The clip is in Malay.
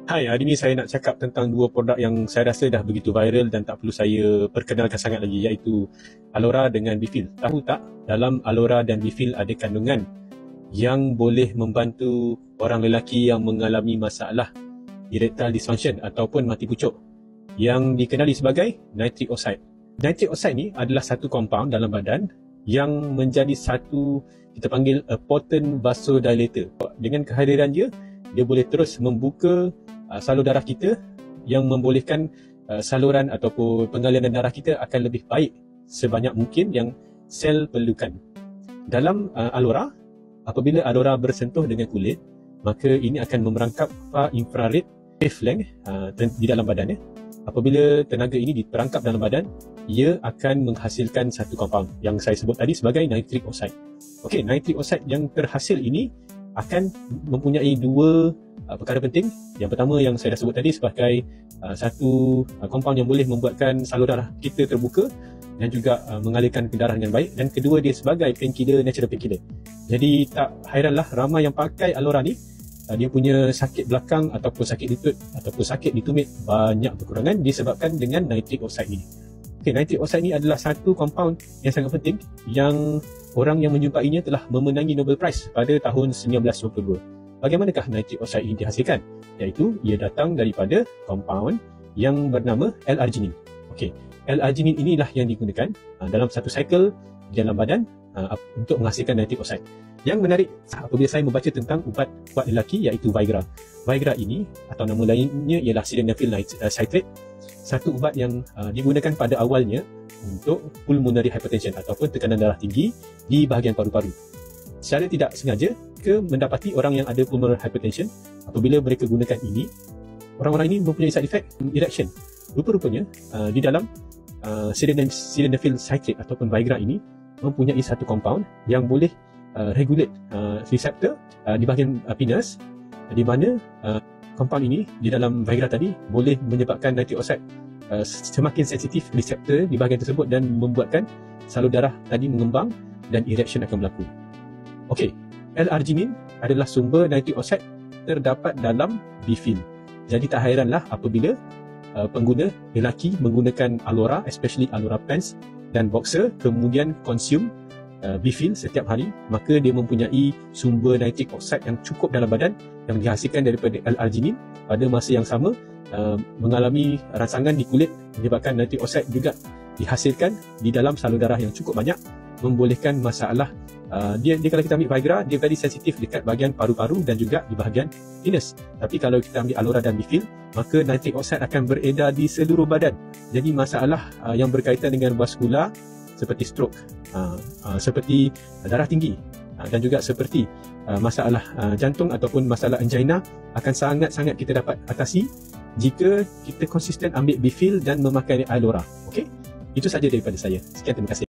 Hai, hari ini saya nak cakap tentang dua produk yang saya rasa dah begitu viral dan tak perlu saya perkenalkan sangat lagi, iaitu Alora dengan Bifil. Tahu tak, dalam Alora dan Bifil ada kandungan yang boleh membantu orang lelaki yang mengalami masalah erectile dysfunction ataupun mati pucuk, yang dikenali sebagai nitric oxide. Nitric oxide ni adalah satu compound dalam badan yang menjadi satu, kita panggil a potent vasodilator. Dengan kehadiran dia boleh terus membuka salur darah kita, yang membolehkan saluran ataupun pengaliran darah kita akan lebih baik sebanyak mungkin yang sel perlukan. Dalam Alora, apabila Alora bersentuh dengan kulit, maka ini akan memerangkap far infrared wavelength di dalam badan. Apabila tenaga ini diperangkap dalam badan, ia akan menghasilkan satu compound yang saya sebut tadi sebagai nitric oxide. Okey, nitric oxide yang terhasil ini akan mempunyai dua perkara penting. Yang pertama yang saya dah sebut tadi sebagai satu compound yang boleh membuatkan salur darah kita terbuka dan juga mengalirkan ke darah dengan baik. Dan kedua, dia sebagai painkiller, natural painkiller. Jadi tak hairanlah ramai yang pakai Alora ni, dia punya sakit belakang ataupun sakit lutut ataupun sakit di tumit banyak berkurangan disebabkan dengan nitric oxide ni. Okay, nitric oxide ni adalah satu compound yang sangat penting yang orang yang menjumpainya telah memenangi Nobel Prize pada tahun 1922. Bagaimanakah nitric oxide ini dihasilkan? Iaitu ia datang daripada compound yang bernama L-arginine. Okey, L-arginine inilah yang digunakan dalam satu cycle di dalam badan untuk menghasilkan nitric oxide. Yang menarik apabila saya membaca tentang ubat lelaki iaitu Viagra. Viagra ini atau nama lainnya ialah sildenafil citrate, satu ubat yang digunakan pada awalnya untuk pulmonary hypertension ataupun tekanan darah tinggi di bahagian paru-paru. Secara tidak sengaja mendapati orang yang ada pulmonary hypertension, apabila mereka gunakan ini, orang-orang ini mempunyai side effect erection. Rupa-rupanya di dalam sildenafil citrate ataupun Viagra ini mempunyai satu compound yang boleh regulate reseptor di bahagian penis, di mana compound ini di dalam Viagra tadi boleh menyebabkan nitric oxide semakin sensitif reseptor di bahagian tersebut dan membuatkan salur darah tadi mengembang dan erection akan berlaku. Okey, L-arginine adalah sumber nitric oxide terdapat dalam Bifil. Jadi tak hairanlah apabila pengguna lelaki menggunakan Alora, especially Alora Pants dan Boxer, kemudian consume Bifil setiap hari, maka dia mempunyai sumber nitric oxide yang cukup dalam badan yang dihasilkan daripada L-arginine pada masa yang sama mengalami rangsangan di kulit, menyebabkan nitric oxide juga dihasilkan di dalam salur darah yang cukup banyak, membolehkan masalah dia kalau kita ambil Viagra, dia very sensitif dekat bahagian paru-paru dan juga di bahagian penis. Tapi kalau kita ambil Alora dan Bifil, maka nitric oxide akan beredar di seluruh badan. Jadi masalah yang berkaitan dengan vaskular seperti stroke, seperti darah tinggi dan juga seperti masalah jantung ataupun masalah angina akan sangat-sangat kita dapat atasi jika kita konsisten ambil Bifil dan memakai Alora. Okey, itu saja daripada saya. Sekian, terima kasih.